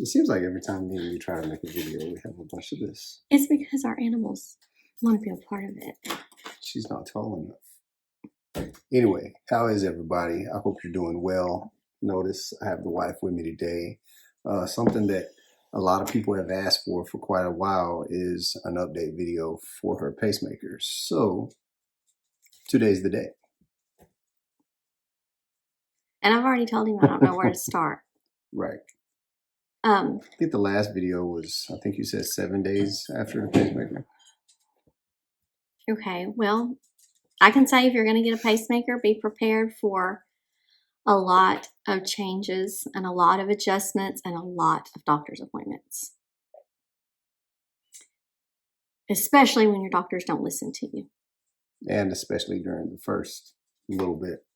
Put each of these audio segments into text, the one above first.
It seems like every time me and you try to make a video, we have a bunch of this. It's because our animals want to be a part of it. She's not tall enough. Anyway, how is everybody? I hope you're doing well. Notice I have the wife with me today. Something that a lot of people have asked for quite a while is an update video for her pacemakers. So today's the day. And I've already told him I don't know where to start. Right. I think the last video was, I think you said 7 days after the pacemaker. Okay, well, I can say if you're going to get a pacemaker, be prepared for a lot of changes and a lot of adjustments and a lot of doctor's appointments. Especially when your doctors don't listen to you. And especially during the first little bit.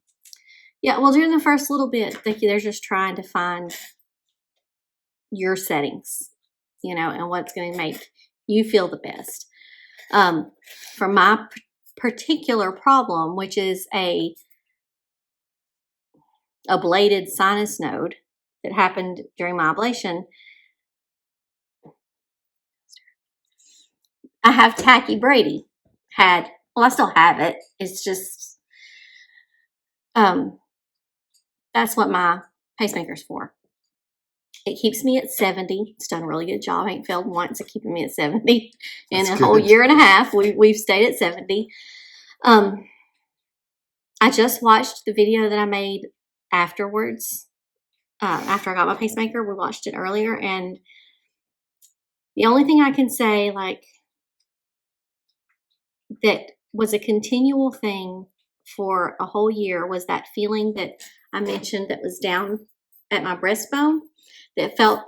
Yeah, well, during the first little bit, they're just trying to find your settings, you know, and what's going to make you feel the best. For my particular problem, which is a ablated sinus node that happened during my ablation, I have tachybrady. Well, I still have it. It's just, that's what my pacemaker's for. It keeps me at 70. It's done a really good job. I ain't failed once at keeping me at 70. In a whole year and a half, we've stayed at 70. I just watched the video that I made afterwards. After I got my pacemaker, we watched it earlier, and the only thing I can say, like, that was a continual thing for a whole year was that feeling that I mentioned that was down at my breastbone that felt,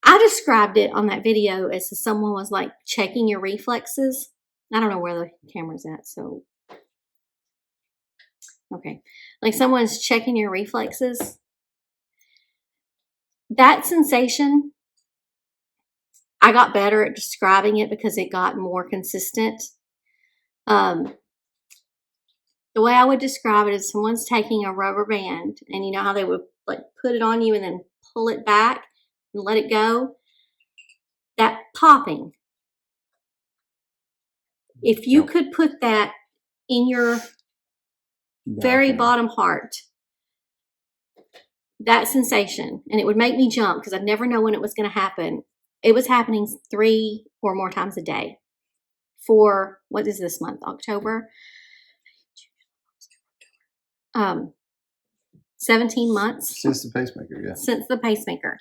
I described it on that video as if someone was like checking your reflexes. I don't know where the camera's at, so. Okay. Like someone's checking your reflexes. That sensation, I got better at describing it because it got more consistent. The way I would describe it is someone's taking a rubber band, and you know how they would like put it on you and then pull it back and let it go? That popping. If you could put that in your very bottom heart, that sensation, and it would make me jump because I'd never know when it was going to happen. It was happening 3 or more times a day for, what is this month? October? 17 months. Since the pacemaker, yeah. Since the pacemaker.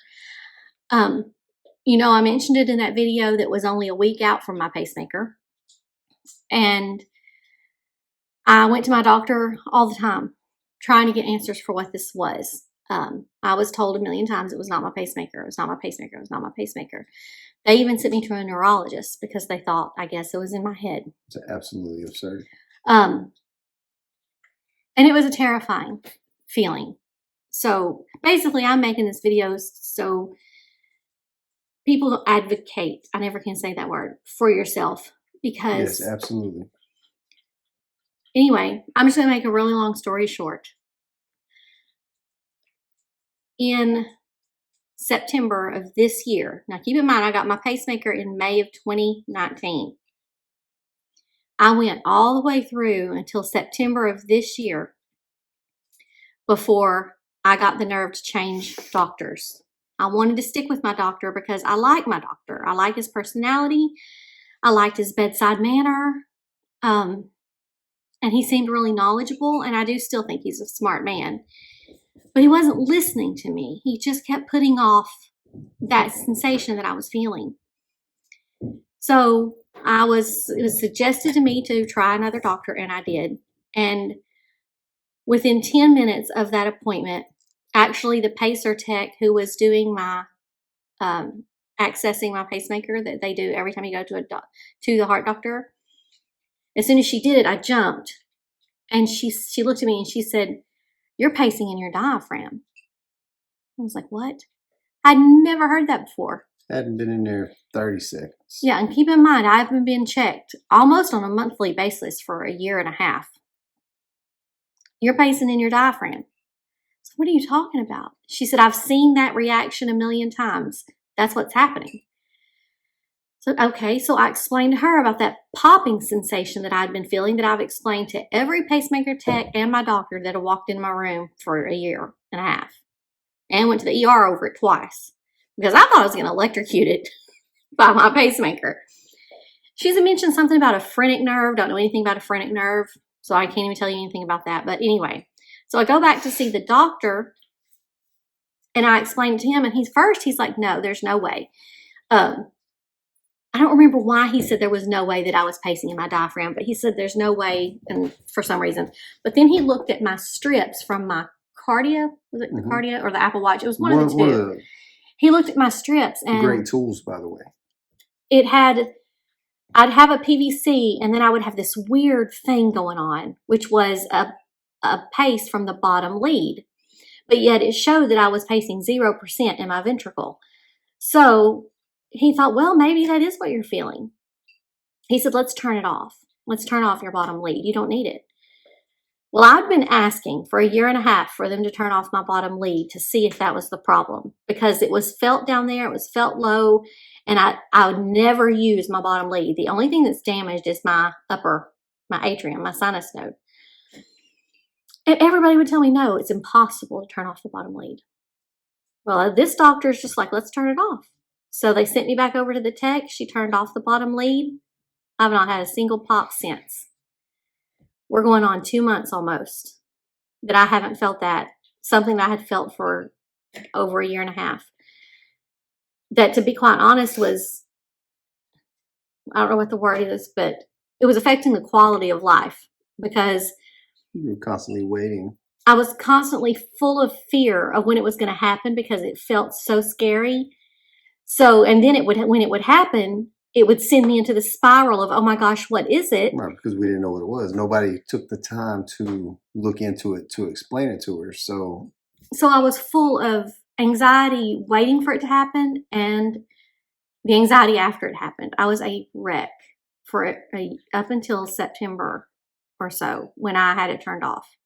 You know, I mentioned it in that video that was only a week out from my pacemaker. And I went to my doctor all the time trying to get answers for what this was. I was told a million times it was not my pacemaker. It was not my pacemaker. It was not my pacemaker. They even sent me to a neurologist because they thought, I guess, it was in my head. It's absolutely absurd. And it was a terrifying feeling. So basically, I'm making this video so people don't advocate. I never can say that word, for yourself. Because, yes, absolutely. Anyway, I'm just going to make a really long story short. In September of this year, now keep in mind, I got my pacemaker in May of 2019. I went all the way through until September of this year before I got the nerve to change doctors. I wanted to stick with my doctor because I like my doctor. I like his personality. I liked his bedside manner. And he seemed really knowledgeable, and I do still think he's a smart man. But he wasn't listening to me. He just kept putting off that sensation that I was feeling. So it was suggested to me to try another doctor, and I did. And within 10 minutes of that appointment, actually the pacer tech who was doing my accessing my pacemaker that they do every time you go to the heart doctor, as soon as she did it, I jumped. And she looked at me and she said, "You're pacing in your diaphragm." I was like, "What?" I'd never heard that before. Hadn't been in there 30 seconds. Yeah, and keep in mind, I haven't been checked almost on a monthly basis for a year and a half. "You're pacing in your diaphragm." So what are you talking about? She said, "I've seen that reaction a million times. That's what's happening. So, okay, so I explained to her about that popping sensation that I'd been feeling, that I've explained to every pacemaker tech and my doctor that had walked in my room for a year and a half, and went to the ER over it twice because I thought I was going to electrocute it by my pacemaker. She's mentioned something about a phrenic nerve. Don't know anything about a phrenic nerve, so I can't even tell you anything about that. But anyway, so I go back to see the doctor, and I explained to him, and he's like, no, there's no way. I don't remember why he said there was no way that I was pacing in my diaphragm, but he said there's no way, and for some reason. But then he looked at my strips from my Cardia. Was it the Cardia or the Apple Watch? It was one of the two. He looked at my strips, and great tools, by the way. I'd have a PVC, and then I would have this weird thing going on, which was a pace from the bottom lead. But yet it showed that I was pacing 0% in my ventricle. So he thought, well, maybe that is what you're feeling. He said, let's turn it off. Let's turn off your bottom lead. You don't need it. Well, I'd been asking for a year and a half for them to turn off my bottom lead to see if that was the problem, because it was felt down there. It was felt low, and I would never use my bottom lead. The only thing that's damaged is my atrium, my sinus node. And everybody would tell me, no, it's impossible to turn off the bottom lead. Well, this doctor's just like, let's turn it off. So they sent me back over to the tech. She turned off the bottom lead. I've not had a single pop since. We're going on 2 months almost that I haven't felt that. Something that I had felt for over a year and a half. That, to be quite honest, was, I don't know what the word is, but it was affecting the quality of life, because you were constantly waiting. I was constantly full of fear of when it was going to happen, because it felt so scary. So, and then when it would happen, it would send me into the spiral of, oh my gosh, what is it? Right, because we didn't know what it was. Nobody took the time to look into it, to explain it to her. So I was full of anxiety waiting for it to happen, and the anxiety after it happened. I was a wreck for up until September or so, when I had it turned off.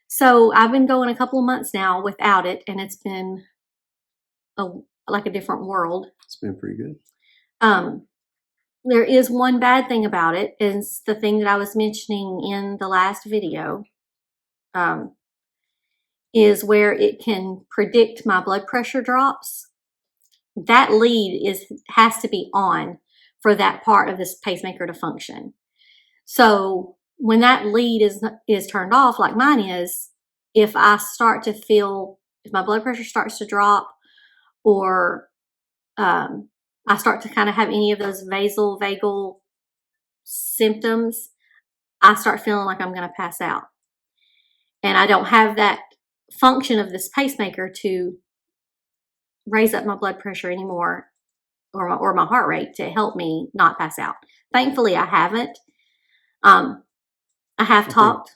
So I've been going a couple of months now without it, and it's been like a different world. It's been pretty good. There is one bad thing about it, is the thing that I was mentioning in the last video, is where it can predict my blood pressure drops. That lead has to be on for that part of this pacemaker to function. So when that lead is turned off, like mine is, if I start to feel, if my blood pressure starts to drop, or I start to kind of have any of those vagal symptoms, I start feeling like I'm going to pass out. And I don't have that function of this pacemaker to raise up my blood pressure anymore, or my heart rate, to help me not pass out. Thankfully, I haven't. I have talked.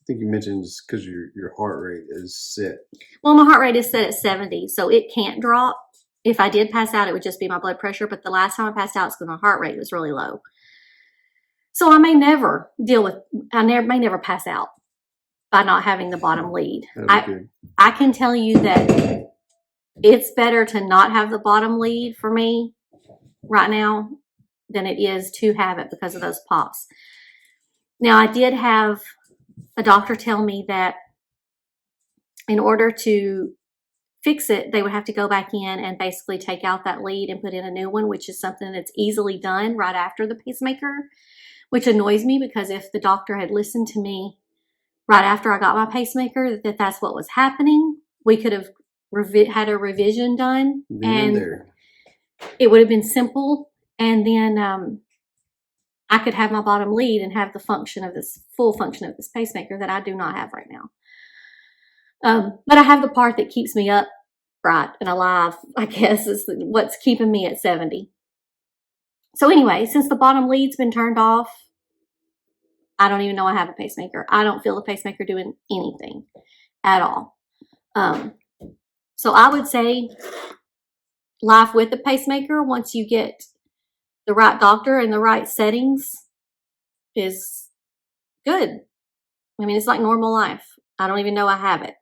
I think you mentioned it's because your heart rate is set. Well, my heart rate is set at 70, so it can't drop. If I did pass out, it would just be my blood pressure. But the last time I passed out, it's because my heart rate was really low. So I may never may never pass out by not having the bottom lead. I can tell you that it's better to not have the bottom lead for me right now than it is to have it, because of those pops. Now, I did have a doctor tell me that in order to fix it, they would have to go back in and basically take out that lead and put in a new one, which is something that's easily done right after the pacemaker, which annoys me, because if the doctor had listened to me right after I got my pacemaker, that's what was happening, we could have had a revision done, and it would have been simple, and then I could have my bottom lead and have the full function of this pacemaker that I do not have right now. But I have the part that keeps me upright and alive, I guess, is what's keeping me at 70. So anyway, since the bottom lead's been turned off, I don't even know I have a pacemaker. I don't feel the pacemaker doing anything at all. So I would say life with the pacemaker, once you get the right doctor and the right settings, is good. I mean, it's like normal life. I don't even know I have it.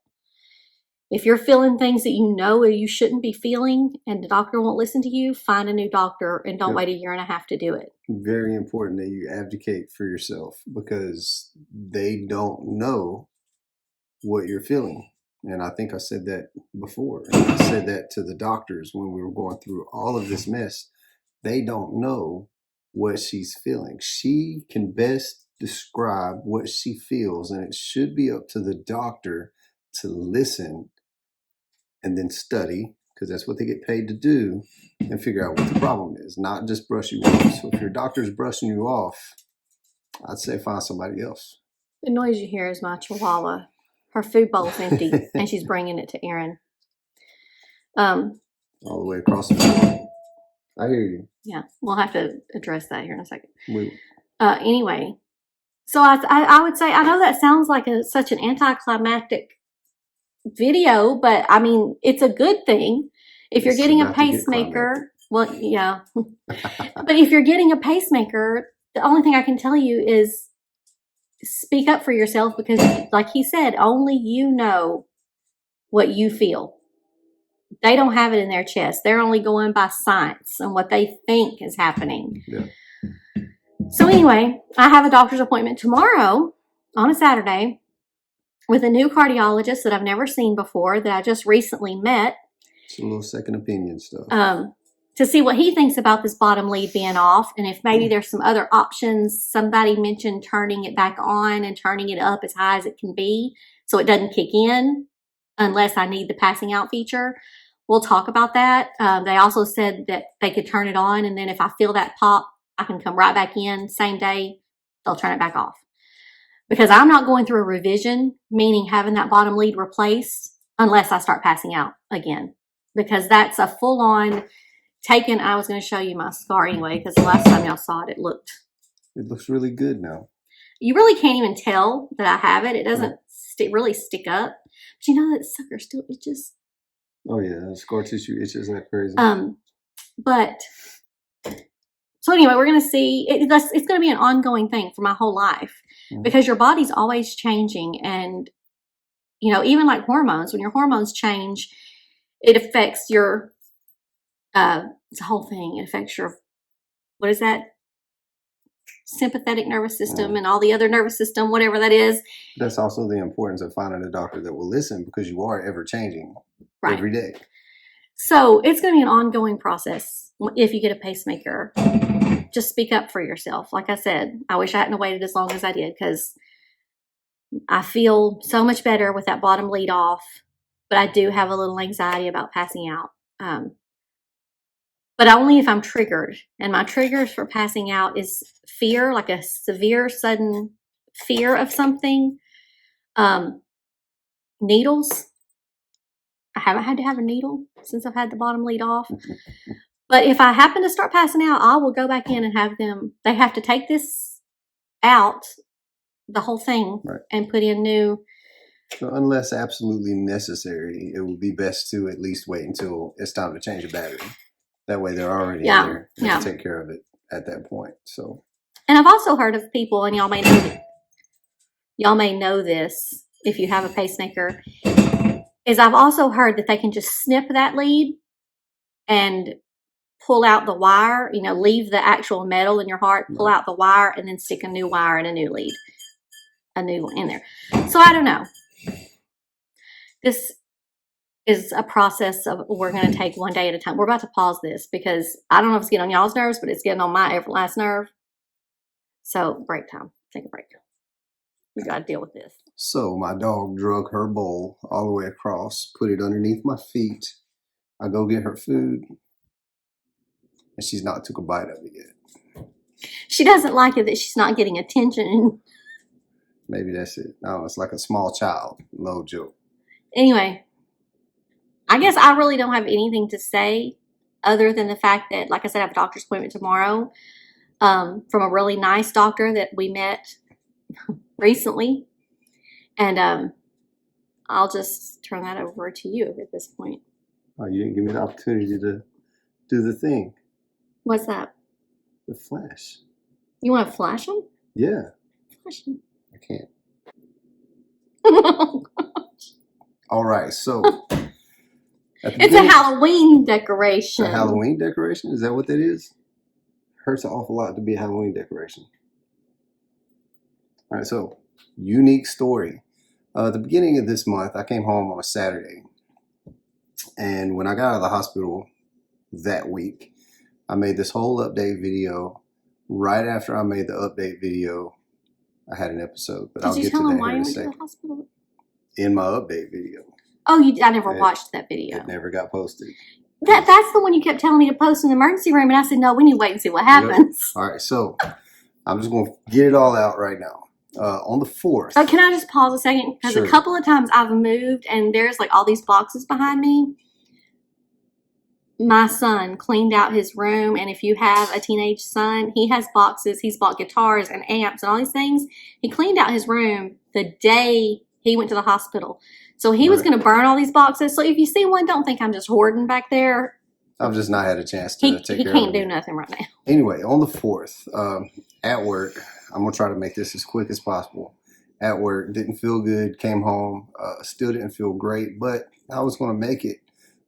If you're feeling things that you know you shouldn't be feeling and the doctor won't listen to you, find a new doctor and don't wait a year and a half to do it. Very important that you advocate for yourself because they don't know what you're feeling. And I think I said that before. I said that to the doctors when we were going through all of this mess. They don't know what she's feeling. She can best describe what she feels, and it should be up to the doctor to listen and then study, because that's what they get paid to do, and figure out what the problem is, not just brush you off. So if your doctor's brushing you off, I'd say find somebody else. The noise you hear is my chihuahua. Her food bowl's empty, and she's bringing it to Aaron. All the way across the floor. I hear you. Yeah, we'll have to address that here in a second. Wait. Anyway, so I would say, I know that sounds like such an anticlimactic video, but I mean, it's a good thing. If you're getting a pacemaker, well, yeah. But if you're getting a pacemaker, the only thing I can tell you is speak up for yourself, because like he said, only you know what you feel. They don't have it in their chest. They're only going by science and what they think is happening. Yeah. So anyway, I have a doctor's appointment tomorrow on a Saturday with a new cardiologist that I've never seen before, that I just recently met. It's a little second opinion stuff. To see what he thinks about this bottom lead being off, and if maybe there's some other options. Somebody mentioned turning it back on and turning it up as high as it can be so it doesn't kick in unless I need the passing out feature. We'll talk about that. They also said that they could turn it on, and then if I feel that pop, I can come right back in same day. They'll turn it back off. Because I'm not going through a revision, meaning having that bottom lead replaced, unless I start passing out again. Because that's a full-on taken. I was going to show you my scar anyway, because the last time y'all saw it, it looks really good now. You really can't even tell that I have it. It doesn't really stick up. But you know that sucker still itches. Oh yeah, scar tissue itches like crazy. But so anyway, we're going to see. It's going to be an ongoing thing for my whole life, because your body's always changing, and you know, even like hormones. When your hormones change, it affects your. It's a whole thing. It affects your. What is that? Sympathetic nervous system and all the other nervous system, whatever that is. That's also the importance of finding a doctor that will listen, because you are ever changing every day. So it's going to be an ongoing process. If you get a pacemaker, just speak up for yourself. Like I said, I wish I hadn't waited as long as I did, because I feel so much better with that bottom lead off, but I do have a little anxiety about passing out. But only if I'm triggered. And my triggers for passing out is fear, like a severe, sudden fear of something. Needles. I haven't had to have a needle since I've had the bottom lead off. But if I happen to start passing out, I will go back in and have them. They have to take this out, the whole thing, and put in new. So unless absolutely necessary, it would be best to at least wait until it's time to change a battery. That way they're already in there and can take care of it at that point. So, and I've also heard of people, and y'all may know this if you have a pacemaker, is I've also heard that they can just snip that lead and pull out the wire, you know, leave the actual metal in your heart, pull out the wire, and then stick a new wire and a new lead, a new one in there. So I don't know. This is a process of we're going to take one day at a time. We're about to pause this because I don't know if it's getting on y'all's nerves, but it's getting on my every last nerve. So break time. Take a break. We got to deal with this. So my dog drug her bowl all the way across, put it underneath my feet. I go get her food, and she's not took a bite of it yet. She doesn't like it that she's not getting attention. Maybe that's it. No, it's like a small child. No joke. Anyway, I guess I really don't have anything to say other than the fact that, like I said, I have a doctor's appointment tomorrow from a really nice doctor that we met recently. And I'll just turn that over to you at this point. Oh, you didn't give me the opportunity to do the thing. What's that? The flash. You want to flash them? Yeah. Flash them. I can't. Oh, gosh. All right, so it's a Halloween decoration. A Halloween decoration? Is that what that is? Hurts an awful lot to be a Halloween decoration. All right, so unique story. At the beginning of this month, I came home on a Saturday. And when I got out of the hospital that week, I made this whole update video. Right after I made the update video, I had an episode. But I'll get to that here in a second. Did you tell them why you went to the hospital? In my update video. Oh, I never watched that video. It never got posted. That's the one you kept telling me to post in the emergency room, and I said, no, we need to wait and see what happens. Yep. All right, so I'm just going to get it all out right now. On the 4th. Can I just pause a second? Because a couple of times I've moved, and there's like all these boxes behind me. My son cleaned out his room, and if you have a teenage son, he has boxes. He's bought guitars and amps and all these things. He cleaned out his room the day he went to the hospital. So he was going to burn all these boxes. So if you see one, don't think I'm just hoarding back there. I've just not had a chance to take care of it. He can't do nothing right now. Anyway, on the 4th, at work, I'm going to try to make this as quick as possible. At work, didn't feel good, came home, still didn't feel great, but I was going to make it.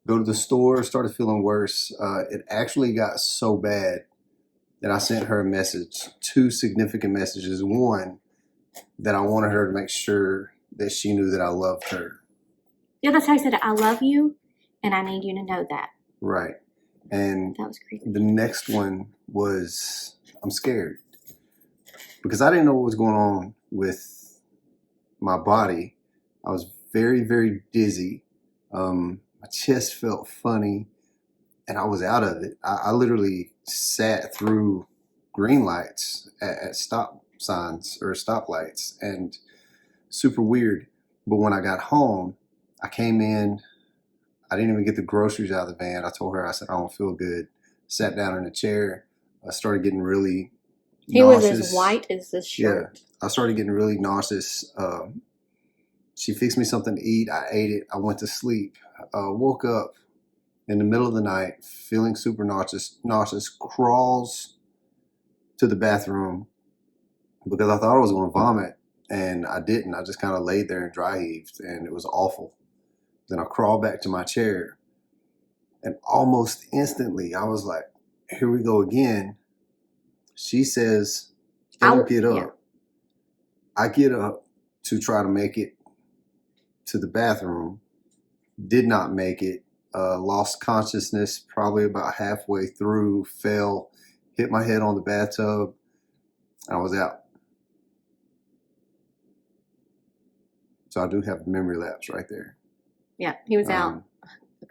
Go to the store, started feeling worse. It actually got so bad that I sent her a message, 2 significant messages. One, that I wanted her to make sure that she knew that I loved her. Yeah, that's how I said it. I love you, and I need you to know that. Right. And that was creepy. The next one was, I'm scared. Because I didn't know what was going on with my body. I was very, very dizzy. My chest felt funny, and I was out of it. I literally sat through green lights at stop signs or stoplights, and super weird. But when I got home, I came in, I didn't even get the groceries out of the van. I told her, I said, I don't feel good. Sat down in a chair. I started getting really nauseous. He was as white as this shirt. Yeah, I started getting really nauseous. She fixed me something to eat. I ate it. I went to sleep. Woke up in the middle of the night, feeling super nauseous, crawls to the bathroom because I thought I was going to vomit, and I didn't. I just kind of laid there and dry heaved, and it was awful. Then I crawled back to my chair, and almost instantly I was like, here we go again. She says, don't get up. Yeah. I get up to try to make it to the bathroom. Did not make it. Lost consciousness probably about halfway through. Fell, hit my head on the bathtub. I was out. So I do have a memory lapse right there. Yeah, he was out,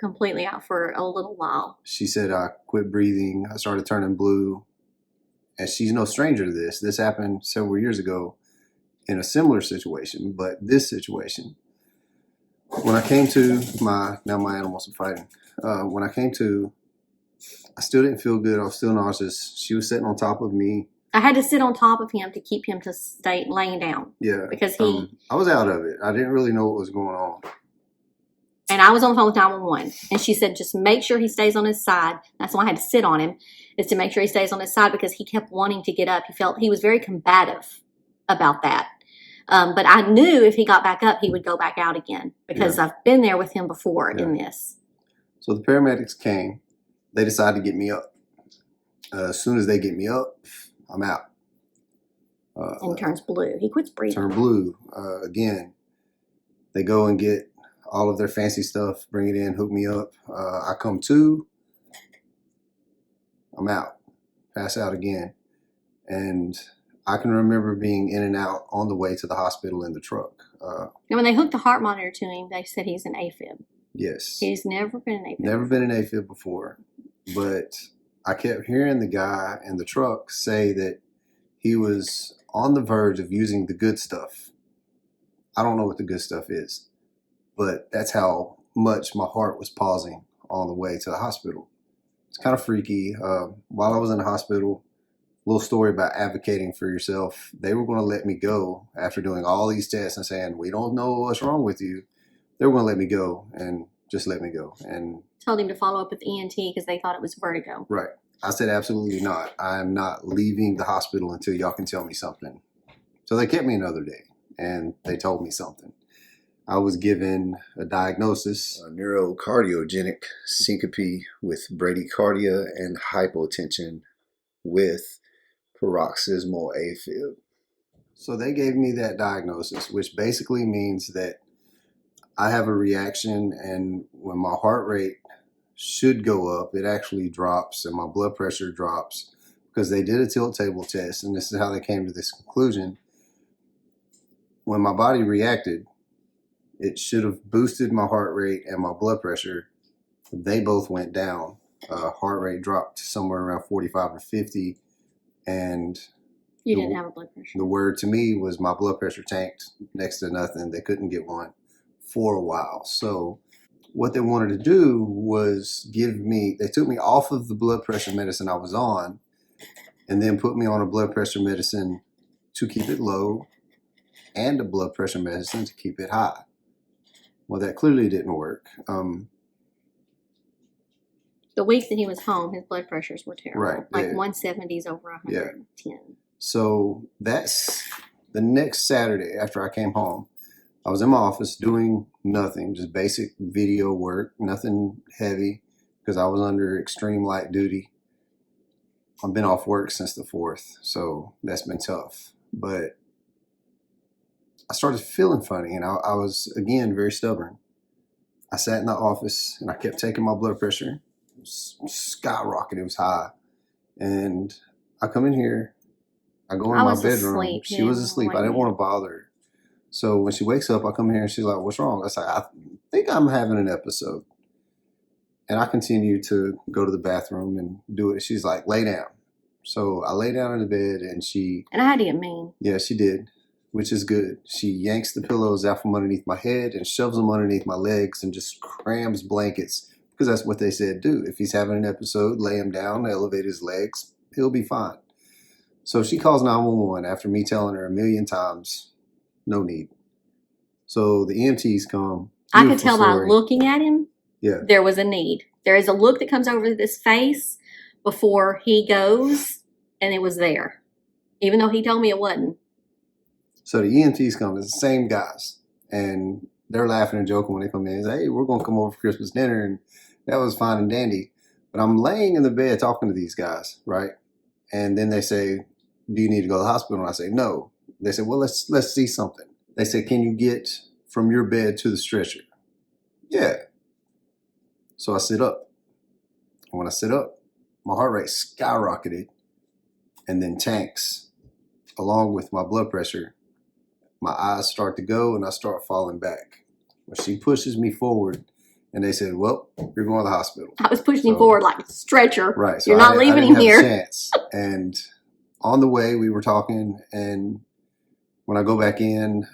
completely out for a little while. She said I quit breathing. I started turning blue. And she's no stranger to this. This happened several years ago in a similar situation, but this situation, when I came to my animals are fighting. When I came to, I still didn't feel good. I was still nauseous. She was sitting on top of me. I had to sit on top of him to keep him to stay laying down. Yeah. Because I was out of it. I didn't really know what was going on. And I was on the phone with 911. And she said, just make sure he stays on his side. That's why I had to sit on him, is to make sure he stays on his side because he kept wanting to get up. He was very combative about that. But I knew if he got back up, he would go back out again because I've been there with him before in this. So the paramedics came. They decided to get me up. As soon as they get me up, I'm out. And he turns blue. He quits breathing. Turn blue. Again, they go and get all of their fancy stuff, bring it in, hook me up. I come to, I'm out. Pass out again. And I can remember being in and out on the way to the hospital in the truck. And when they hooked the heart monitor to him, they said he's an AFib. Yes. He's never been an AFib. Never been an AFib before. But I kept hearing the guy in the truck say that he was on the verge of using the good stuff. I don't know what the good stuff is, but that's how much my heart was pausing on the way to the hospital. It's kind of freaky. While I was in the hospital, little story about advocating for yourself. They were going to let me go after doing all these tests and saying, we don't know what's wrong with you. They were going to let me go and just let me go. And told him to follow up with ENT because they thought it was vertigo. Right. I said, absolutely not. I'm not leaving the hospital until y'all can tell me something. So they kept me another day and they told me something. I was given a diagnosis, a neurocardiogenic syncope with bradycardia and hypotension with paroxysmal AFib. So they gave me that diagnosis, which basically means that I have a reaction, and when my heart rate should go up, it actually drops, and my blood pressure drops, because they did a tilt table test, and this is how they came to this conclusion. When my body reacted, it should have boosted my heart rate and my blood pressure. They both went down. Heart rate dropped somewhere around 45 or 50, and you didn't have a blood pressure. The word to me was my blood pressure tanked next to nothing. They couldn't get one for a while. So what they wanted to do was they took me off of the blood pressure medicine I was on, and then put me on a blood pressure medicine to keep it low and a blood pressure medicine to keep it high. Well, that clearly didn't work. The week that he was home, his blood pressures were terrible. Right. Like 170s over 110. Yeah. So that's the next Saturday after I came home. I was in my office doing nothing, just basic video work, nothing heavy, because I was under extreme light duty. I've been off work since the 4th, so that's been tough. But I started feeling funny, and I was, again, very stubborn. I sat in the office, and I kept taking my blood pressure. It was skyrocketing. It was high. And I come in here. I go in my bedroom. Asleep, she was asleep. I didn't want to bother her. So when she wakes up, I come here, and she's like, "What's wrong?" I say, "I think I'm having an episode." And I continue to go to the bathroom and do it. She's like, "Lay down." So I lay down in the bed, and And I didn't mean. Yeah, she did, which is good. She yanks the pillows out from underneath my head and shoves them underneath my legs and just crams blankets, because that's what they said do. If he's having an episode, lay him down, elevate his legs, he'll be fine. So she calls 911 after me telling her a million times, no need. So the EMTs come. I could tell by looking at him, there was a need. There is a look that comes over this face before he goes, and it was there, even though he told me it wasn't. So the EMTs come. It's the same guys, and they're laughing and joking when they come in. They say, "Hey, we're going to come over for Christmas dinner," and that was fine and dandy. But I'm laying in the bed talking to these guys, right? And then they say, "Do you need to go to the hospital?" And I say, "No." They say, "Well, let's see something." They say, "Can you get from your bed to the stretcher?" Yeah. So I sit up. And when I sit up, my heart rate skyrocketed and then tanks along with my blood pressure. My eyes start to go and I start falling back. Well, she pushes me forward, and they said, "Well, you're going to the hospital." I was pushing him forward like a stretcher. Right. So you're not leaving him here. Chance. And on the way, we were talking, and when I go back in,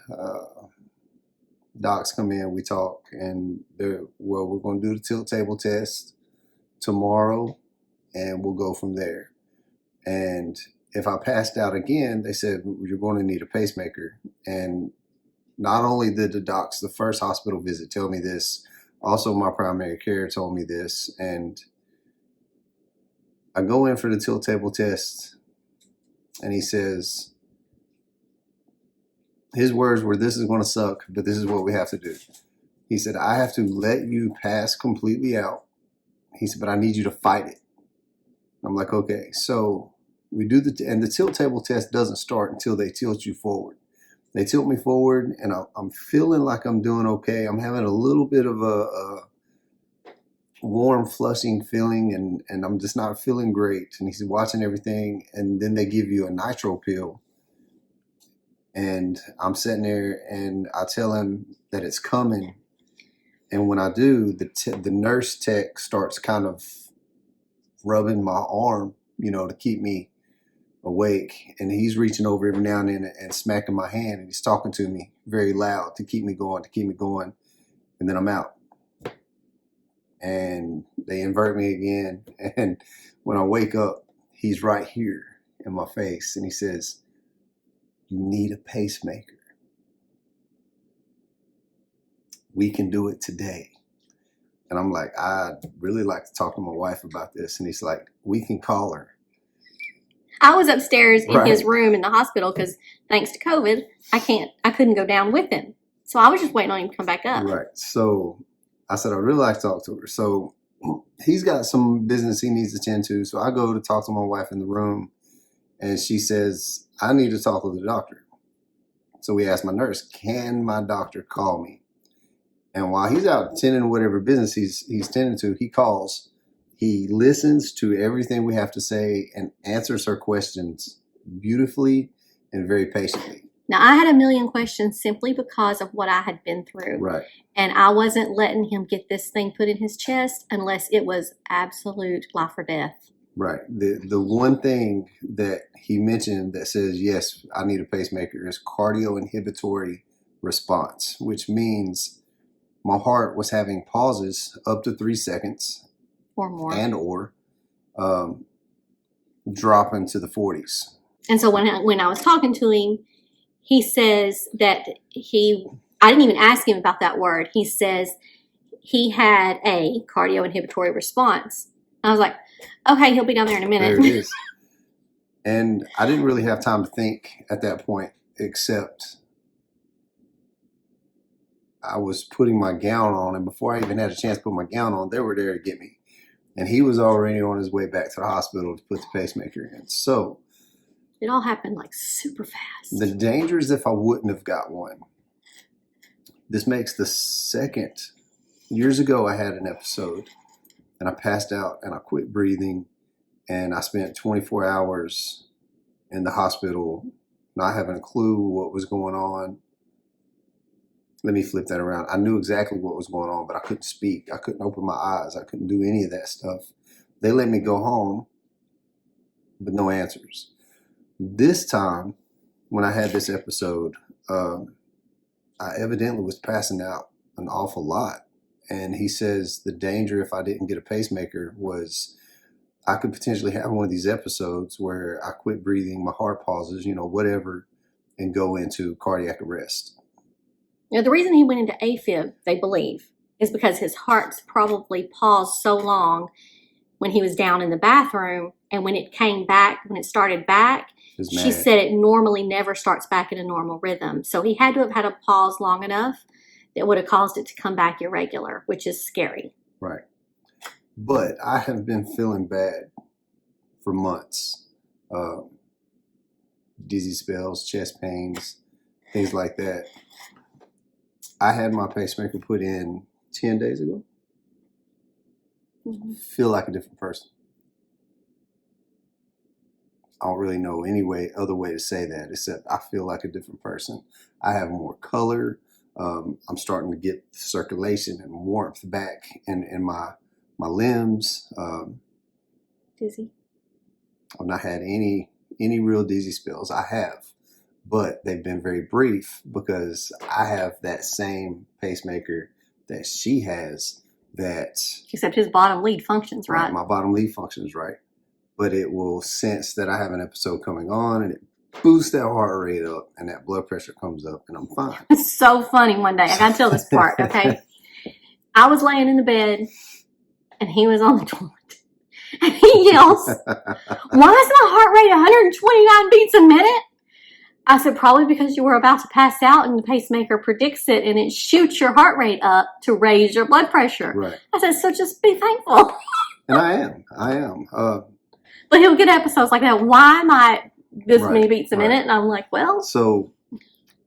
docs come in, we talk, and we're going to do the tilt table test tomorrow, and we'll go from there. And if I passed out again, they said, "You're going to need a pacemaker." And not only did the docs the first hospital visit tell me this, also my primary care told me this. And I go in for the tilt table test, and he says, his words were, "This is going to suck, but this is what we have to do." He said, "I have to let you pass completely out." He said, "But I need you to fight it." I'm like, "Okay." So we do and the tilt table test doesn't start until they tilt you forward. They tilt me forward, and I'm feeling like I'm doing okay. I'm having a little bit of a warm, flushing feeling, and I'm just not feeling great. And he's watching everything, and then they give you a nitro pill. And I'm sitting there, and I tell him that it's coming. And when I do, the nurse tech starts kind of rubbing my arm, to keep me awake. And he's reaching over every now and then and smacking my hand, and he's talking to me very loud to keep me going. And then I'm out. And they invert me again. And when I wake up, he's right here in my face, and he says, "You need a pacemaker. We can do it today." And I'm like, "I'd really like to talk to my wife about this." And he's like, "We can call her." I was upstairs in his room in the hospital because thanks to COVID, I couldn't go down with him. So I was just waiting on him to come back up. Right. So I said, I'd really like to talk to her. So he's got some business he needs to tend to. So I go to talk to my wife in the room, and she says, I need to talk with the doctor. So we asked my nurse, can my doctor call me? And while he's out tending whatever business he's tending to, he calls. He listens to everything we have to say and answers her questions beautifully and very patiently. Now, I had a million questions simply because of what I had been through. Right. And I wasn't letting him get this thing put in his chest unless it was absolute life or death. Right. The one thing that he mentioned that says, yes, I need a pacemaker is cardio inhibitory response, which means my heart was having pauses up to 3 seconds Or more. and or drop into the 40s. And so when I was talking to him, he says that I didn't even ask him about that word. He says he had a cardio inhibitory response. I was like, okay, he'll be down there in a minute. There it is. And I didn't really have time to think at that point, except I was putting my gown on. And before I even had a chance to put my gown on, they were there to get me. And he was already on his way back to the hospital to put the pacemaker in. So it all happened like super fast. the danger is if I wouldn't have got one. This makes the second. Years ago, I had an episode and I passed out and I quit breathing and I spent 24 hours in the hospital not having a clue what was going on. Let me flip that around. I knew exactly what was going on, but I couldn't speak. I couldn't open my eyes. I couldn't do any of that stuff. They let me go home, but no answers. This time, when I had this episode, I evidently was passing out an awful lot. And he says the danger if I didn't get a pacemaker was I could potentially have one of these episodes where I quit breathing, my heart pauses, whatever, and go into cardiac arrest. Now, the reason he went into AFib, they believe, is because his heart's probably paused so long when he was down in the bathroom, and when it came back, when it started back, she said it normally never starts back in a normal rhythm. So he had to have had a pause long enough that would have caused it to come back irregular, which is scary. Right. But I have been feeling bad for months. Dizzy spells, chest pains, things like that. I had my pacemaker put in 10 days ago. Mm-hmm. Feel like a different person. I don't really know any other way to say that except I feel like a different person. I have more color. I'm starting to get circulation and warmth back in my limbs. Dizzy. I've not had any real dizzy spells. I have, but they've been very brief because I have that same pacemaker that she has. That except his bottom lead functions right. My bottom lead functions right, but it will sense that I have an episode coming on, and it boosts that heart rate up, and that blood pressure comes up, and I'm fine. It's so funny. One day, I gotta tell this part, okay? I was laying in the bed, and he was on the toilet. And he yells, "Why is my heart rate 129 beats a minute?" I said, "Probably because you were about to pass out and the pacemaker predicts it and it shoots your heart rate up to raise your blood pressure." Right. I said, "So just be thankful." And I am. But he'll get episodes like that. Why am I this Right, many beats a minute? right. And I'm like, well. So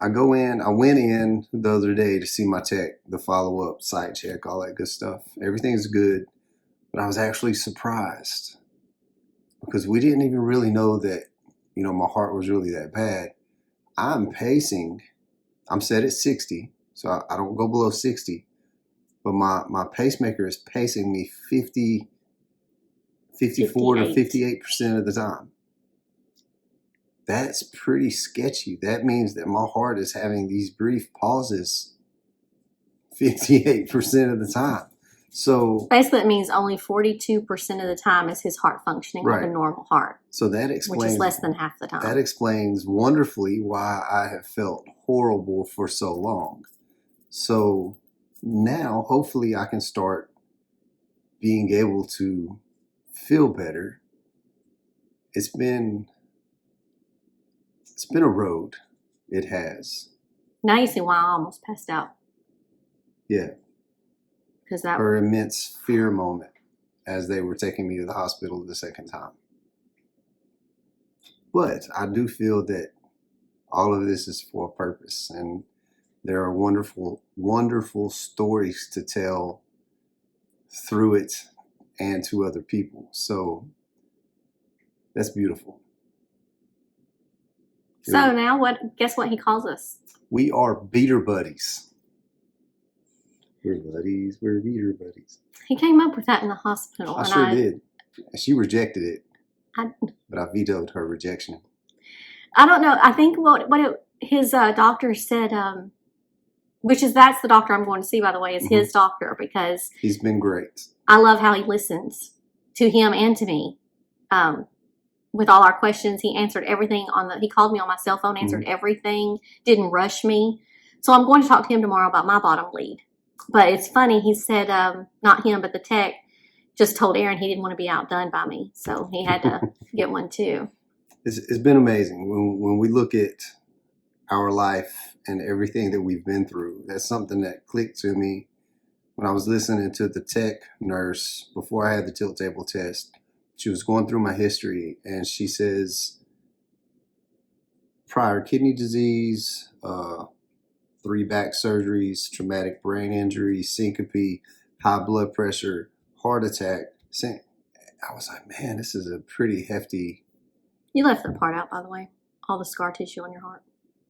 I went in the other day to see my tech, the follow-up, site check, all that good stuff. Everything's good. But I was actually surprised because we didn't even really know that, my heart was really that bad. I'm pacing. I'm set at 60, so I don't go below 60. But my pacemaker is pacing me 54 to 58% of the time. That's pretty sketchy. That means that my heart is having these brief pauses 58% of the time. So basically, it means only 42% of the time is his heart functioning like a normal heart. So that explains, which is less than half the time. That explains wonderfully why I have felt horrible for so long. So now, hopefully, I can start being able to feel better. It's been a road. It has. Now you see why I almost passed out. Yeah. Because that Her immense fear moment as they were taking me to the hospital the second time. But I do feel that all of this is for a purpose, and there are wonderful, wonderful stories to tell through it and to other people. So that's beautiful. So now guess what he calls us? We are beater buddies. We're buddies. We're beater buddies. He came up with that in the hospital. I sure did. She rejected it, but I vetoed her rejection. I don't know. I think his doctor said, that's the doctor I'm going to see, by the way, is his doctor, because he's been great. I love how he listens to him and to me. With all our questions, he answered everything he called me on my cell phone, answered everything, didn't rush me. So I'm going to talk to him tomorrow about my bottom bleed. But it's funny, he said, not him, but the tech just told Aaron he didn't want to be outdone by me. So he had to get one too. It's been amazing. When we look at our life and everything that we've been through, that's something that clicked to me when I was listening to the tech nurse before I had the tilt table test. She was going through my history, and she says prior kidney disease, 3 back surgeries, traumatic brain injury, syncope, high blood pressure, heart attack. I was like, man, this is a pretty hefty. You left that part out, by the way. All the scar tissue on your heart.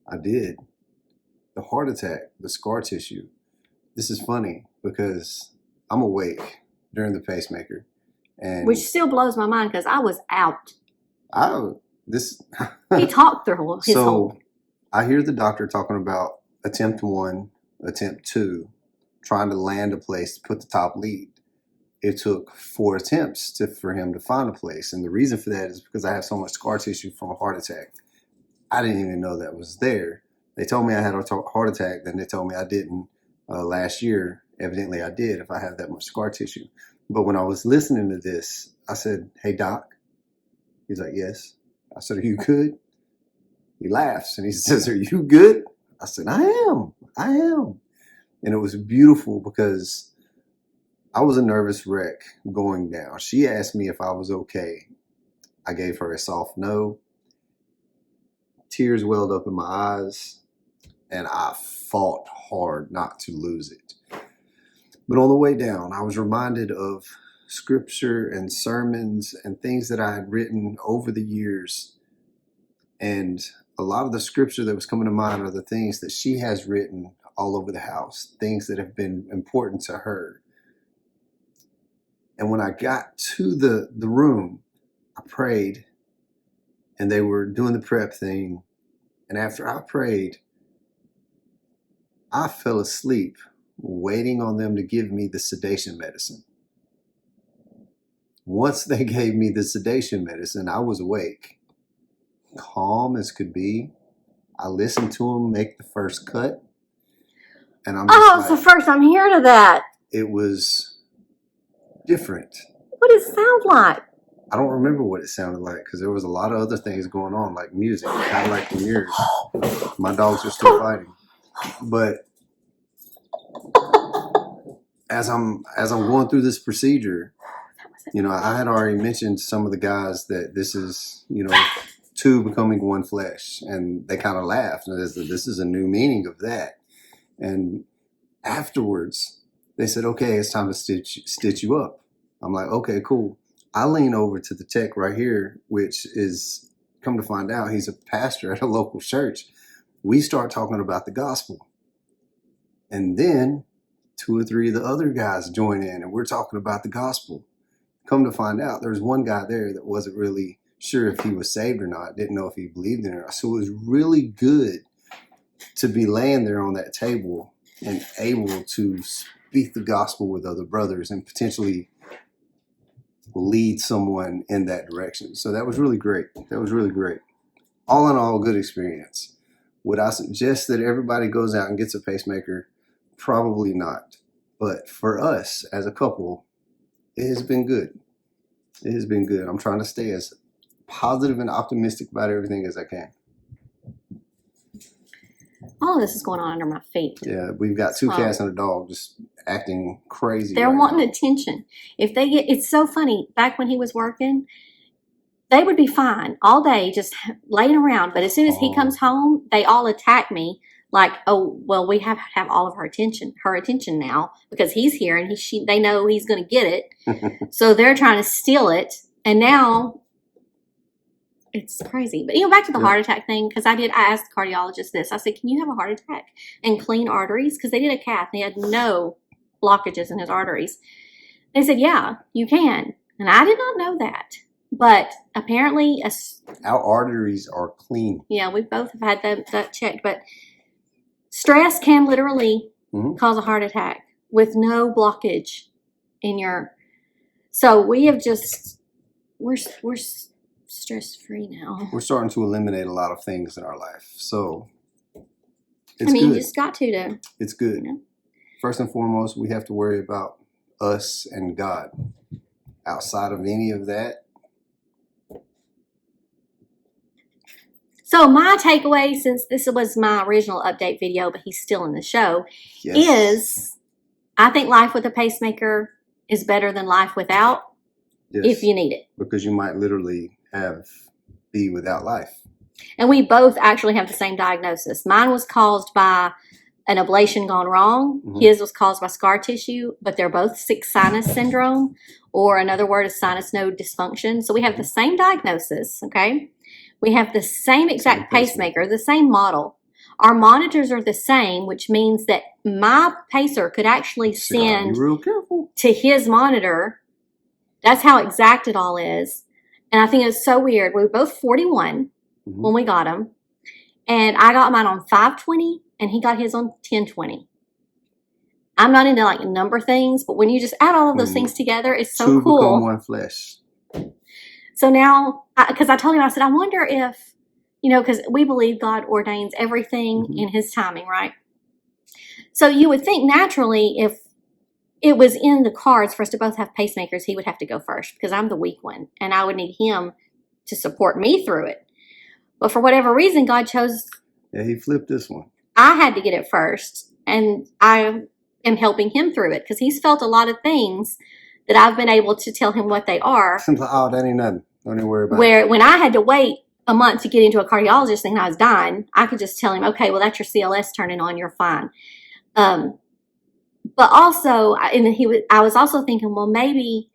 I did. The heart attack, the scar tissue. This is funny because I'm awake during the pacemaker. Which still blows my mind because I was out. He talked through his whole. I hear the doctor talking about attempt 1, attempt 2, trying to land a place to put the top lead. It took 4 attempts for him to find a place. And the reason for that is because I have so much scar tissue from a heart attack. I didn't even know that was there. They told me I had a heart attack. Then they told me I didn't last year. Evidently I did if I have that much scar tissue. But when I was listening to this, I said, hey, doc. He's like, yes. I said, are you good? He laughs and he says, are you good? I said, I am. And it was beautiful because I was a nervous wreck going down. She asked me if I was okay. I gave her a soft no. Tears welled up in my eyes, and I fought hard not to lose it. But on the way down, I was reminded of scripture and sermons and things that I had written over the years. And a lot of the scripture that was coming to mind are the things that she has written all over the house, things that have been important to her. And when I got to the room, I prayed, and they were doing the prep thing. And after I prayed, I fell asleep waiting on them to give me the sedation medicine. Once they gave me the sedation medicine, I was awake, calm as could be. I listened to them make the first cut. And I'm just it's the first I'm hearing of that. It was different. What does it sound like? I don't remember what it sounded like because there was a lot of other things going on, like music, kind of like the yours. My dogs are still fighting. But as I'm going through this procedure, I had already mentioned to some of the guys that this is, 2 becoming 1 flesh, and they kind of laughed. And this is a new meaning of that. And afterwards, they said, "Okay, it's time to stitch you up." I'm like, "Okay, cool." I lean over to the tech right here, which is, come to find out, he's a pastor at a local church. We start talking about the gospel. And then 2 or 3 of the other guys join in, and we're talking about the gospel. Come to find out, there's one guy there that wasn't really sure if he was saved or not, didn't know if he believed in it or not. So it was really good to be laying there on that table and able to speak the gospel with other brothers and potentially lead someone in that direction. So that was really great. All in all, good experience. Would I suggest that everybody goes out and gets a pacemaker? Probably not. But for us as a couple, it has been good. I'm trying to stay as positive and optimistic about everything as I can. all of this is going on under my feet. Yeah, we've got 2 cats and a dog just acting crazy. They're right wanting now. attention. If they get, it's so funny. Back when he was working, they would be fine all day, just laying around. But as soon as he comes home, they all attack me. Like, oh, well, we have to have all of her attention now because he's here and they know he's going to get it. So they're trying to steal it. And now it's crazy. But back to the heart attack thing, because I asked the cardiologist this. I said, can you have a heart attack and clean arteries? Because they did a cath. They had no blockages in his arteries. They said, yeah, you can. And I did not know that. But apparently our arteries are clean. Yeah, we both have had that checked. But stress can literally cause a heart attack with no blockage in your. So we have we're stress free now. We're starting to eliminate a lot of things in our life. So it's good. You just got to. It's good. First and foremost, we have to worry about us and God. Outside of any of that. So my takeaway, since this was my original update video, but he's still in the show, is I think life with a pacemaker is better than life without if you need it. Because you might literally be without life. And we both actually have the same diagnosis. Mine was caused by an ablation gone wrong. His was caused by scar tissue, but they're both sick sinus syndrome, or another word is sinus node dysfunction. So we have the same diagnosis, okay? We have the same exact pacemaker, the same model. Our monitors are the same, which means that my pacer could actually send to his monitor. That's how exact it all is. And I think it's so weird. We were both 41 when we got him. And I got mine on 520 and he got his on 1020. I'm not into like number things, but when you just add all of those things together, it's so cool. Become one flesh. So now, because I told him, I said, I wonder if, because we believe God ordains everything in his timing, right? So you would think naturally, if it was in the cards for us to both have pacemakers, he would have to go first because I'm the weak one and I would need him to support me through it. But for whatever reason, God chose. Yeah, he flipped this one. I had to get it first, and I am helping him through it because he's felt a lot of things that I've been able to tell him what they are. Oh, that ain't nothing. Don't even worry about it. When I had to wait a month to get into a cardiologist thinking I was dying, I could just tell him, okay, well, that's your CLS turning on. You're fine. But also, I was also thinking, well, maybe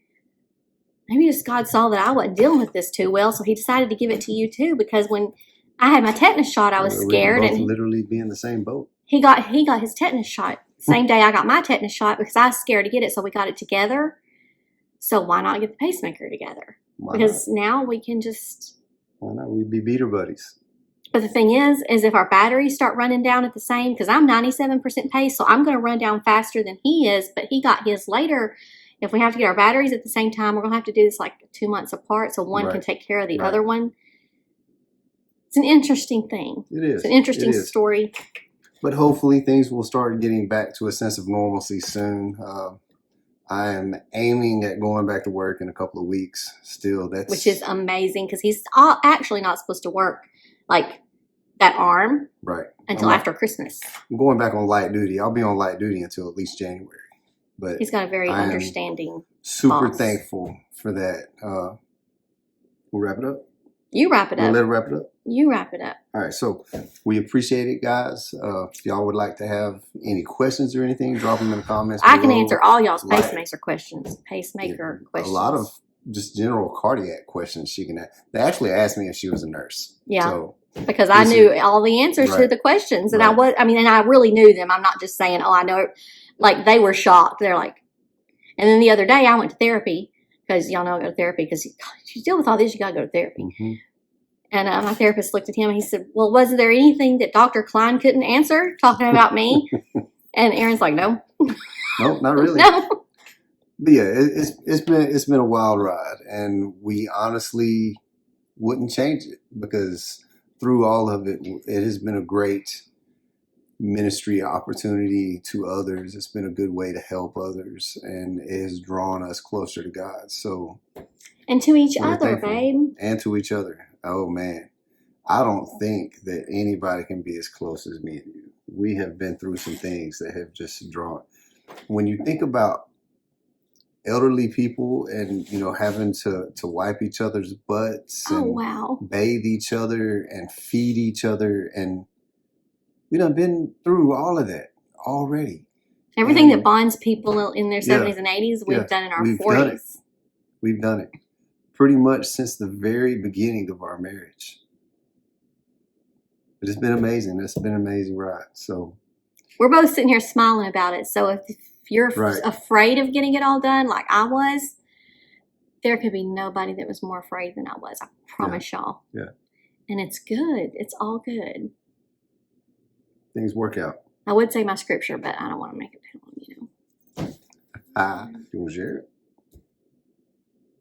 just God saw that I wasn't dealing with this too well, so he decided to give it to you too. Because when I had my tetanus shot, I was scared. We both literally be in the same boat. He got his tetanus shot same day I got my tetanus shot because I was scared to get it, so we got it together. So why not get the pacemaker together? Because now we can just. Why not? We'd be beater buddies. But the thing is if our batteries start running down at the same, because I'm 97% pace, so I'm going to run down faster than he is, but he got his later. If we have to get our batteries at the same time, we're going to have to do this like 2 months apart so one can take care of the other one. It's an interesting thing. It is. It's an interesting story. But hopefully things will start getting back to a sense of normalcy soon. I am aiming at going back to work in a couple of weeks still. Which is amazing because he's actually not supposed to work like that arm until after Christmas. I'm going back on light duty. I'll be on light duty until at least January. But he's got a very understanding super thankful for that. We'll wrap it up. You wrap it up. Let it wrap it up. You wrap it up. All right. So we appreciate it, guys. If y'all would like to have any questions or anything, drop them in the comments below. I can answer all y'all's pacemaker questions. Pacemaker questions. A lot of just general cardiac questions she can ask. They actually asked me if she was a nurse. Yeah. So, because I knew all the answers to the questions. And I really knew them. I'm not just saying, oh, I know it. Like, they were shocked. They're like, and then the other day I went to therapy because y'all know I go to therapy because you deal with all this, you got to go to therapy. And my therapist looked at him and he said, well, was there anything that Dr. Cline couldn't answer talking about me? And Aaron's like, no. No, not really. No. But yeah, it's been a wild ride, and we honestly wouldn't change it because through all of it, it has been a great ministry opportunity to others. It's been a good way to help others, and it has drawn us closer to God. So, and to each other, babe. And to each other. Oh man, I don't think that anybody can be as close as me and you. we have been through some things that have just drawn. When you think about elderly people and, you know, having to wipe each other's butts Oh, and wow. bathe each other and feed each other, and we done been through all of that already. Everything that And bonds people in their yeah, 70s and 80s, we've yeah, done in our we've 40s. done it. We've done it pretty much since the very beginning of our marriage. But it's been amazing. It's been an amazing ride. So We're both sitting here smiling about it. So if you're right. afraid of getting it all done like I was, there could be nobody that was more afraid than I was. I promise y'all. Yeah. And it's good. It's all good. Things work out. I would say my scripture, but I don't want to make it too long, you know. You want to share it?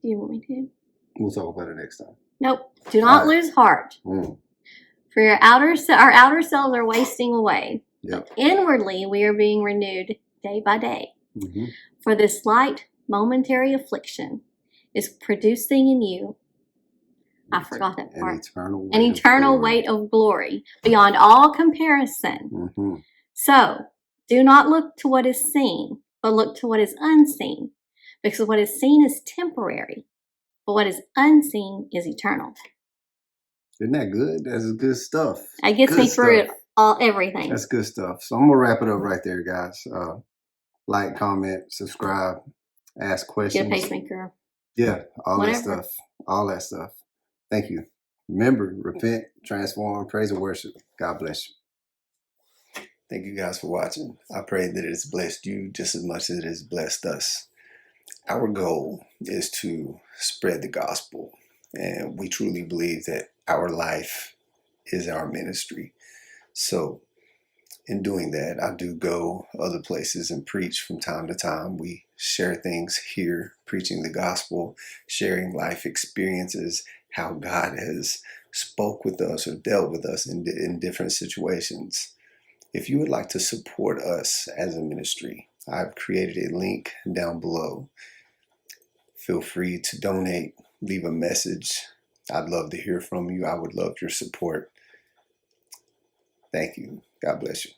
Do you want me to? We'll talk about it next time. Nope. Do not lose heart. For our outer cells are wasting away. Yep. But inwardly, we are being renewed day by day. Mm-hmm. For this light, momentary affliction is producing in you, I forgot that part, an eternal weight of glory beyond all comparison. Mm-hmm. So, do not look to what is seen, but look to what is unseen. Because what is seen is temporary, but what is unseen is eternal. Isn't that good? That's good stuff. It gets me through it all, everything. That's good stuff. So I'm going to wrap it up right there, guys. Like, comment, subscribe, ask questions. Get a pacemaker. Yeah, all Whatever. that stuff. All that stuff. Thank you. Remember, repent, transform, praise and worship. God bless you. Thank you guys for watching. I pray that it has blessed you just as much as it has blessed us. Our goal is to spread the gospel, and we truly believe that our life is our ministry. So in doing that, I do go other places and preach from time to time. We share things here, preaching the gospel, sharing life experiences, how God has spoke with us or dealt with us in different situations. If you would like to support us as a ministry, I've created a link down below. Feel free to donate, leave a message. I'd love to hear from you. I would love your support. Thank you. God bless you.